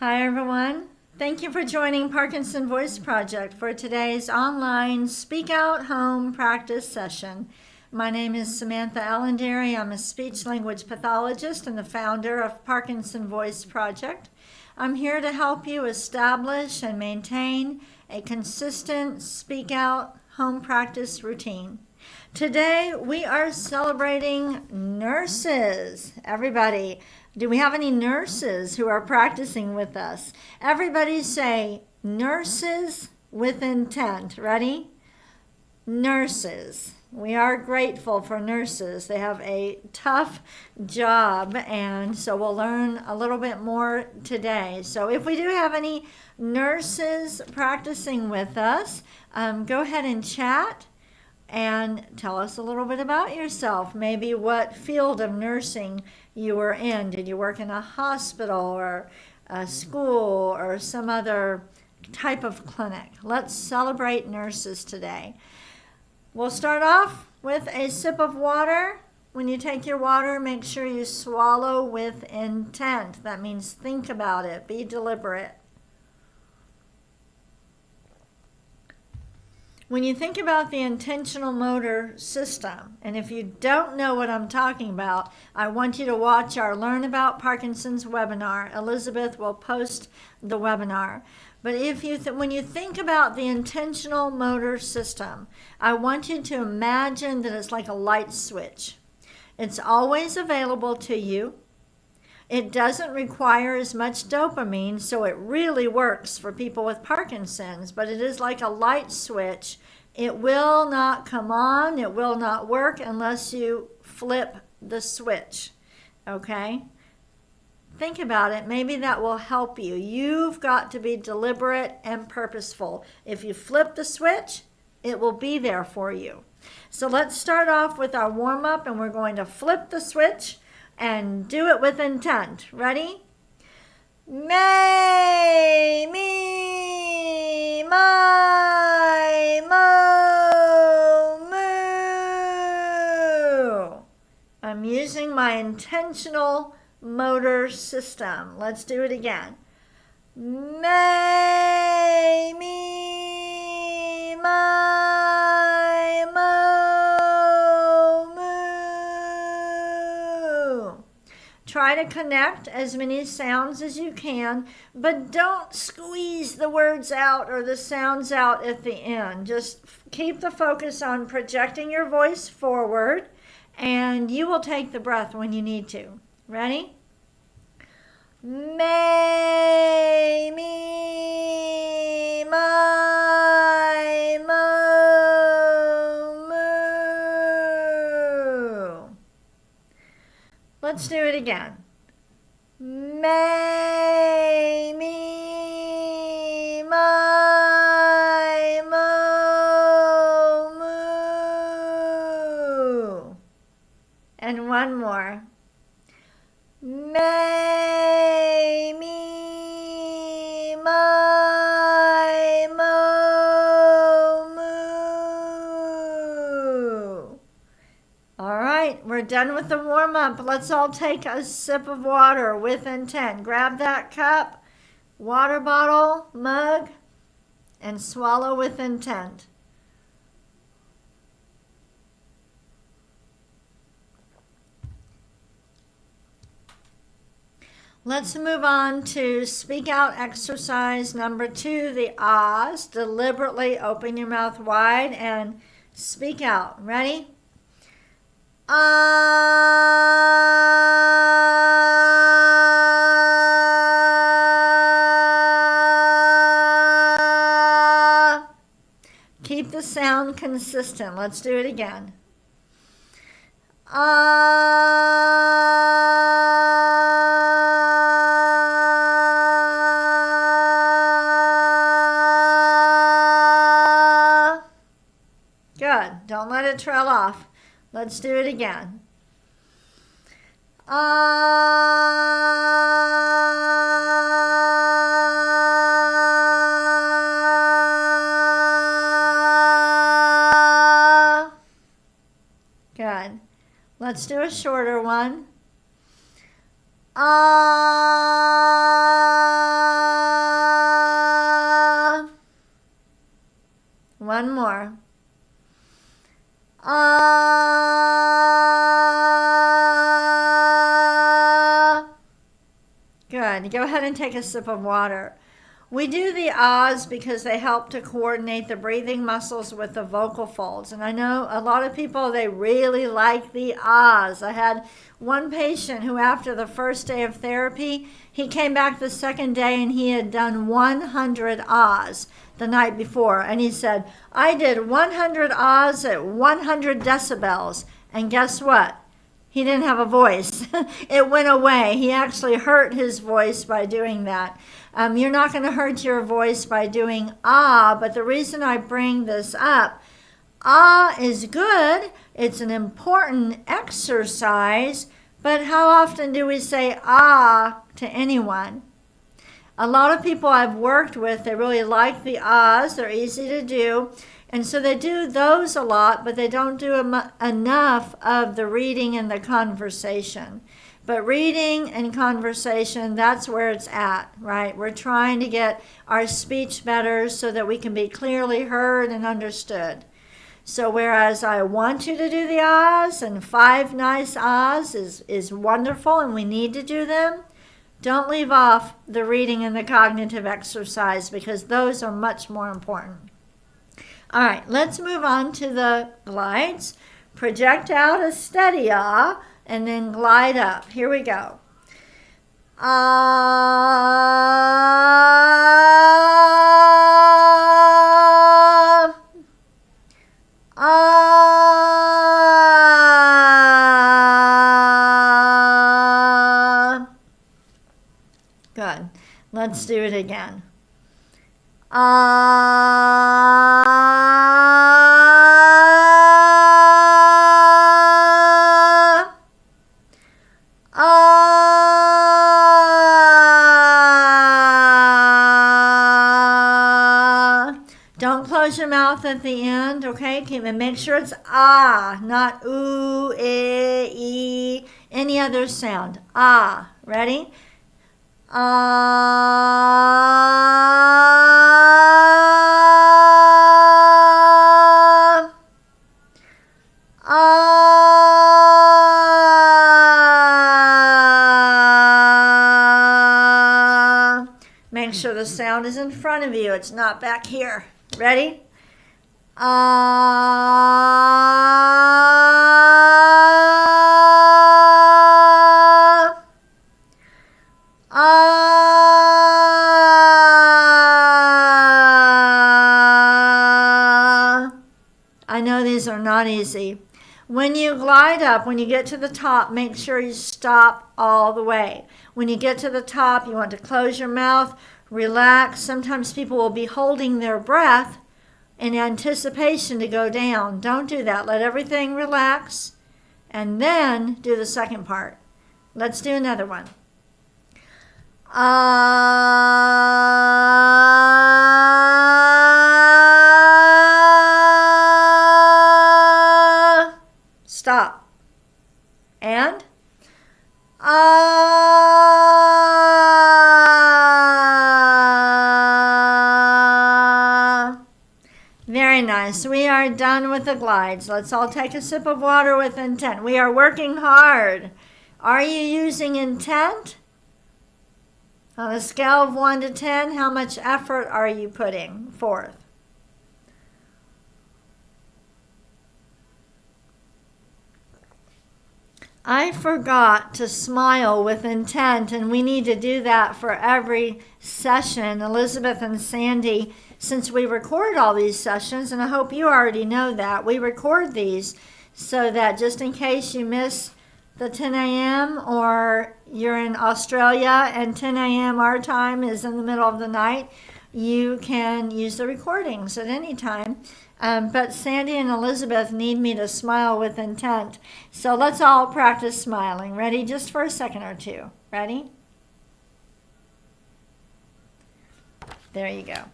Hi everyone. Thank you for joining Parkinson Voice Project for today's online Speak Out Home practice session. My name is Samantha Allendary. I'm a speech language pathologist and the founder of Parkinson Voice Project. I'm here to help you establish and maintain a consistent Speak Out home practice routine. Today we are celebrating nurses. Everybody, do we have any nurses who are practicing with us? Everybody say nurses with intent. Ready? Nurses. We are grateful for nurses. They have a tough job, and so we'll learn a little bit more today. So if we do have any nurses practicing with us, go ahead and chat and tell us a little bit about yourself. Maybe what field of nursing you were in. Did you work in a hospital or a school or some other type of clinic? Let's celebrate nurses today. We'll start off with a sip of water. When you take your water, make sure you swallow with intent. That means think about it, be deliberate. When you think about the intentional motor system, and if you don't know what I'm talking about, I want you to watch our Learn About Parkinson's webinar. Elizabeth will post the webinar. But when you think about the intentional motor system, I want you to imagine that it's like a light switch. It's always available to you. It doesn't require as much dopamine, so it really works for people with Parkinson's, but it is like a light switch. It will not come on, it will not work unless you flip the switch, okay? Think about it. Maybe that will help you. You've got to be deliberate and purposeful. If you flip the switch, it will be there for you. So let's start off with our warm-up, and we're going to flip the switch and do it with intent. Ready? May, me, my, mo, moo. I'm using my intentional motor system. Let's do it again. May, me, my, mo, moo. Try to connect as many sounds as you can, but don't squeeze the words out or the sounds out at the end. Just keep the focus on projecting your voice forward, and you will take the breath when you need to. Ready? May, me, my, mo, moo. Let's do it again. May, me, my, mo, moo. And one more. May, me, my, mo, moo. All right, we're done with the warm-up. Let's all take a sip of water with intent. Grab that cup, water bottle, mug, and swallow with intent. Let's move on to speak out exercise number 2, the ahs. Deliberately open your mouth wide and speak out. Ready? Ah. Keep the sound consistent. Let's do it again. Good. Don't let it trail off. Let's do it again. Good. Let's do a shorter one. Ah. One more. Good. Go ahead and take a sip of water. We do the ahs because they help to coordinate the breathing muscles with the vocal folds. And I know a lot of people, they really like the ahs. I had one patient who after the first day of therapy, he came back the second day and he had done 100 ahs the night before. And he said, I did 100 ahs at 100 decibels. And guess what? He didn't have a voice. It went away. He actually hurt his voice by doing that. You're not going to hurt your voice by doing ah, but the reason I bring this up, ah is good. It's an important exercise, but how often do we say ah to anyone? A lot of people I've worked with, they really like the ahs. They're easy to do. And so they do those a lot, but they don't do enough of the reading and the conversation. But reading and conversation, that's where it's at, right? We're trying to get our speech better so that we can be clearly heard and understood. So whereas I want you to do the ahs, and 5 nice ahs is wonderful and we need to do them, don't leave off the reading and the cognitive exercise because those are much more important. All right, let's move on to the glides. Project out a steady ah, and then glide up. Here we go. Ah, ah. Good. Let's do it again. Don't close your mouth at the end, okay? And make sure it's ah, not ooh, e, any other sound. Ah, ready? Ah, ah. Make sure the sound is in front of you. It's not back here. Ready? Ah, ah. I know these are not easy. When you glide up, when you get to the top, make sure you stop all the way. When you get to the top, you want to close your mouth, relax. Sometimes people will be holding their breath in anticipation to go down. Don't do that. Let everything relax and then do the second part. Let's do another one. Stop. And very nice. We are done with the glides. Let's all take a sip of water with intent. We are working hard. Are you using intent? On a scale of 1 to 10, how much effort are you putting forth? I forgot to smile with intent, and we need to do that for every session. Elizabeth and Sandy, since we record all these sessions, and I hope you already know that, we record these so that just in case you miss the 10 a.m. or you're in Australia and 10 a.m. our time is in the middle of the night, you can use the recordings at any time. But Sandy and Elizabeth need me to smile with intent. So let's all practice smiling. Ready? Just for a second or two. Ready? There you go.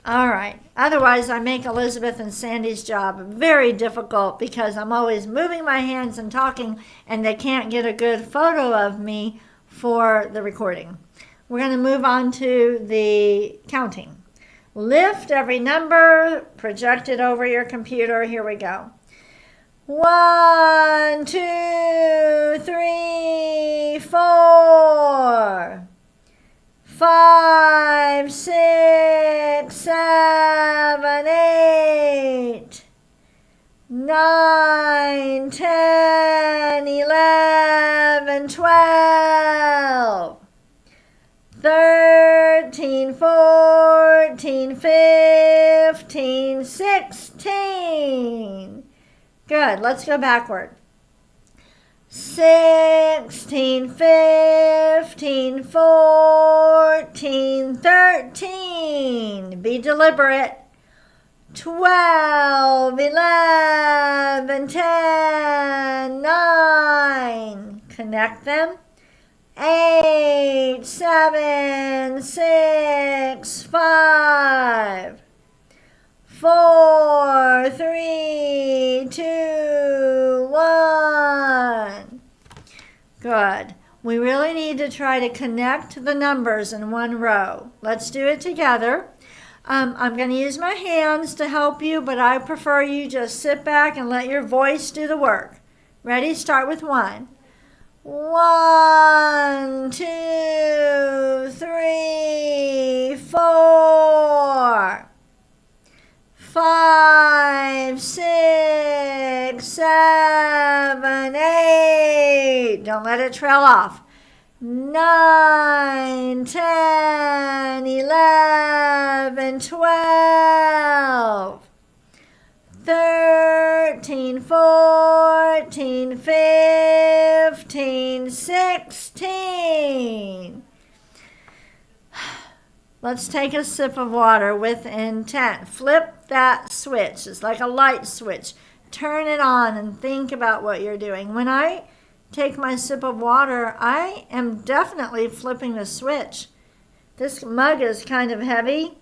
All right. Otherwise, I make Elizabeth and Sandy's job very difficult because I'm always moving my hands and talking, and they can't get a good photo of me for the recording. We're going to move on to the counting. Lift every number, project it over your computer. Here we go. 1, 2, 3, 4, 5, 6, 7, 8, 9, 10, 11, 12, 13, 14, 15, 16. Good. Let's go backward. 16, 15, 14, 13. Be deliberate. 12, 11, 10, 9. Connect them. 8, 7, 6, 5, 4, 3, 2, 1. Good. We really need to try to connect the numbers in one row. Let's do it together. I'm going to use my hands to help you, but I prefer you just sit back and let your voice do the work. Ready? Start with 1. 1, 2, 3, 4, 5, 6, 7, 8. Don't let it trail off. 9, 10, 11, 12, 13, 14, 15, 16. Let's take a sip of water with intent. Flip that switch. It's like a light switch. Turn it on and think about what you're doing. When I take my sip of water, I am definitely flipping the switch. This mug is kind of heavy.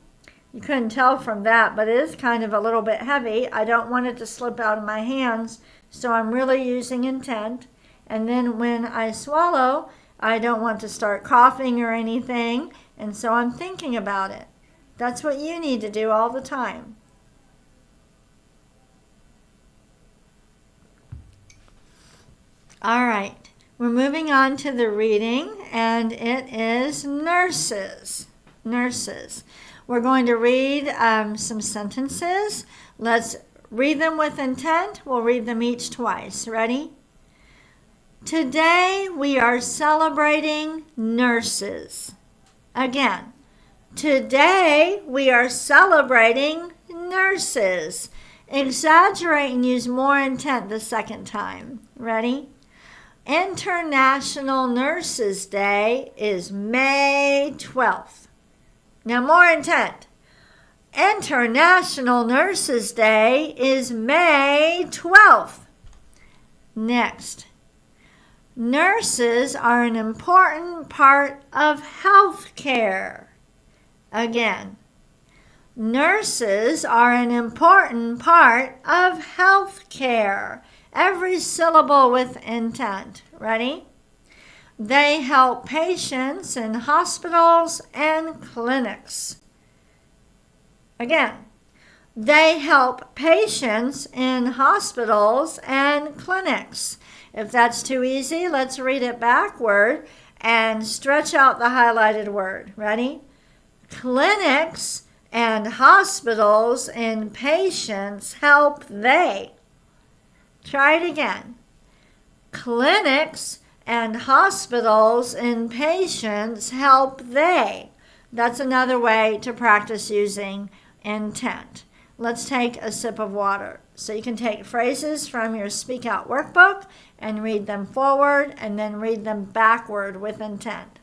You couldn't tell from that, but it is kind of a little bit heavy. I don't want it to slip out of my hands, so I'm really using intent. And then when I swallow, I don't want to start coughing or anything, and so I'm thinking about it. That's what you need to do all the time. All right, we're moving on to the reading, and it is nurses. Nurses. We're going to read some sentences. Let's read them with intent. We'll read them each twice. Ready? Today we are celebrating nurses. Again, today we are celebrating nurses. Exaggerate and use more intent the second time. Ready? International Nurses Day is May 12th. Now more intent. International Nurses Day is May 12th. Next. Nurses are an important part of health care. Again. Nurses are an important part of health care. Every syllable with intent. Ready? They help patients in hospitals and clinics. Again, they help patients in hospitals and clinics. If that's too easy, let's read it backward and stretch out the highlighted word. Ready? Clinics and hospitals and patients help they. Try it again. Clinics and hospitals and patients help they. That's another way to practice using intent. Let's take a sip of water. So you can take phrases from your Speak Out workbook and read them forward and then read them backward with intent.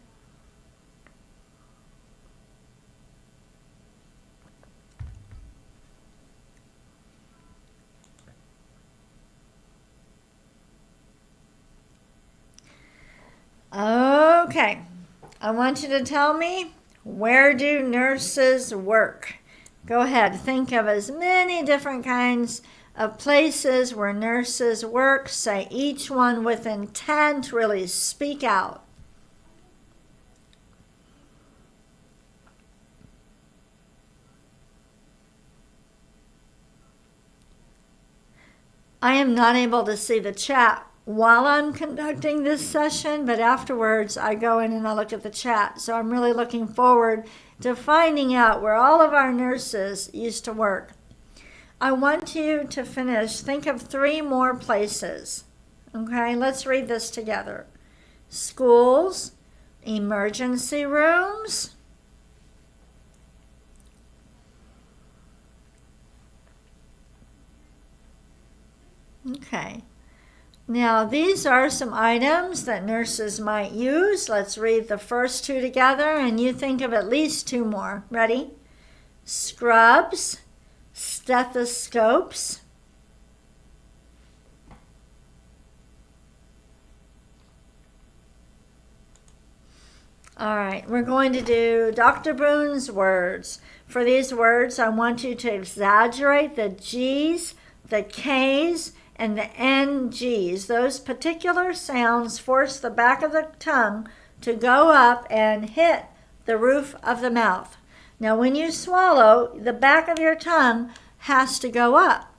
Okay, I want you to tell me, where do nurses work? Go ahead, think of as many different kinds of places where nurses work. Say each one with intent, really speak out. I am not able to see the chat while I'm conducting this session, but afterwards I go in and I look at the chat. So I'm really looking forward to finding out where all of our nurses used to work. I want you to finish. Think of 3 more places. Okay, let's read this together. Schools, emergency rooms, okay. Now, these are some items that nurses might use. Let's read the first 2 together, and you think of at least 2 more. Ready? Scrubs, stethoscopes, all right, we're going to do Dr. Boone's words. For these words, I want you to exaggerate the G's, the K's, and the NGs. Those particular sounds force the back of the tongue to go up and hit the roof of the mouth. Now, when you swallow, the back of your tongue has to go up.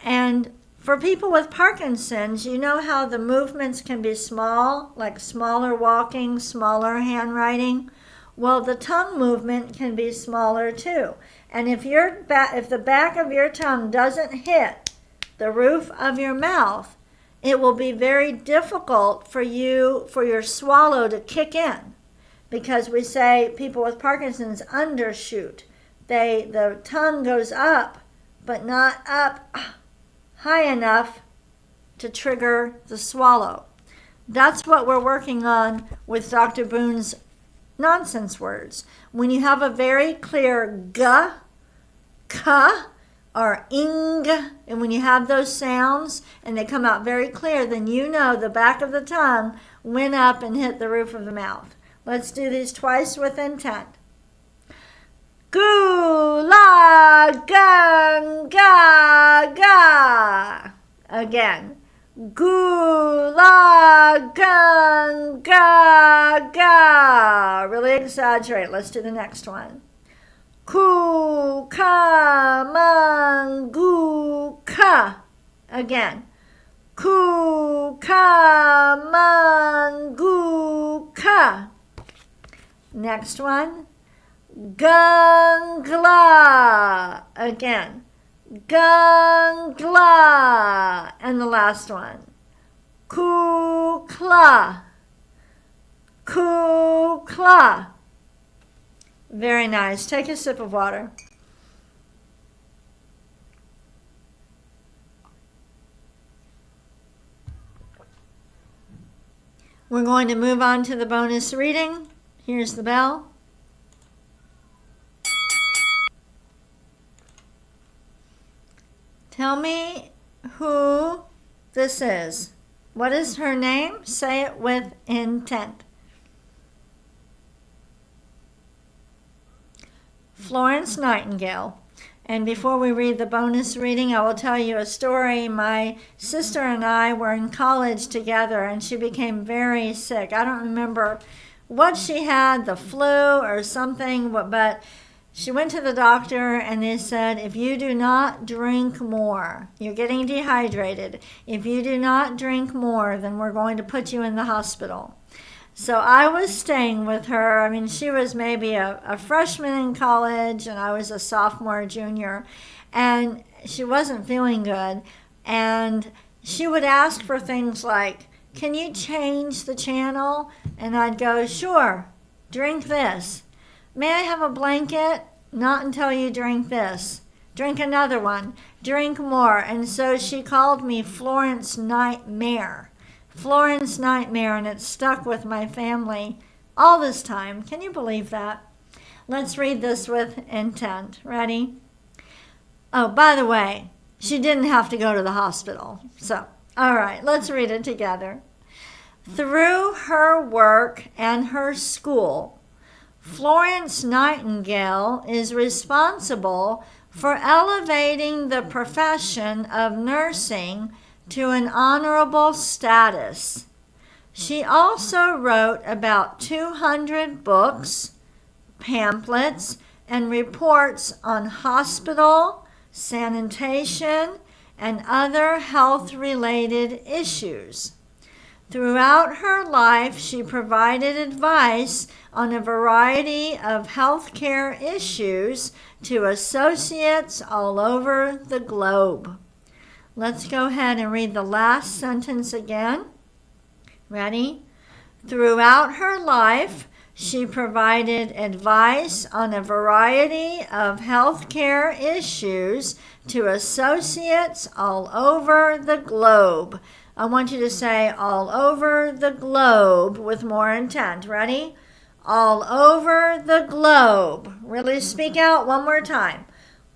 And for people with Parkinson's, you know how the movements can be small, like smaller walking, smaller handwriting? Well, the tongue movement can be smaller too. And if the back of your tongue doesn't hit the roof of your mouth, it will be very difficult for your swallow to kick in. Because we say people with Parkinson's undershoot. The tongue goes up, but not up high enough to trigger the swallow. That's what we're working on with Dr. Boone's nonsense words. When you have a very clear g, k, or ing, and when you have those sounds and they come out very clear, then you know the back of the tongue went up and hit the roof of the mouth. Let's do these twice with intent. Gu, la, gun, ga, ga. Again. Gu, la, gun, ga, ga. Really exaggerate. Let's do the next one. Ku, ka, man, gu, ka. Again. Ku, ka, man, gu, ka. Next one. Gangla. Again. Gangla. And the last one. Kukla. Kukla. Very nice. Take a sip of water. We're going to move on to the bonus reading. Here's the bell. Tell me who this is. What is her name? Say it with intent. Florence Nightingale. And before we read the bonus reading, I will tell you a story. My sister and I were in college together, and she became very sick. I don't remember what she had, the flu or something, but she went to the doctor and they said, if you do not drink more, you're getting dehydrated. If you do not drink more, then we're going to put you in the hospital. So I was staying with her. I mean, she was maybe a freshman in college and I was a sophomore, junior, and she wasn't feeling good. And she would ask for things like, can you change the channel? And I'd go, sure, drink this. May I have a blanket? Not until you drink this. Drink another one. Drink more. And so she called me Florence Nightmare. Florence Nightmare, and it stuck with my family all this time. Can you believe that? Let's read this with intent. Ready? Oh, by the way, she didn't have to go to the hospital. So, all right, let's read it together. Through her work and her school, Florence Nightingale is responsible for elevating the profession of nursing to an honorable status. She also wrote about 200 books, pamphlets, and reports on hospital, sanitation, and other health-related issues. Throughout her life, she provided advice on a variety of healthcare issues to associates all over the globe. Let's go ahead and read the last sentence again. Ready? Throughout her life, she provided advice on a variety of healthcare issues to associates all over the globe. I want you to say all over the globe with more intent. Ready? All over the globe. Really speak out one more time.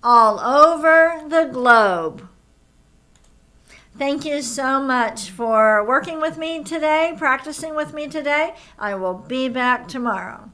All over the globe. Thank you so much for working with me today, practicing with me today. I will be back tomorrow.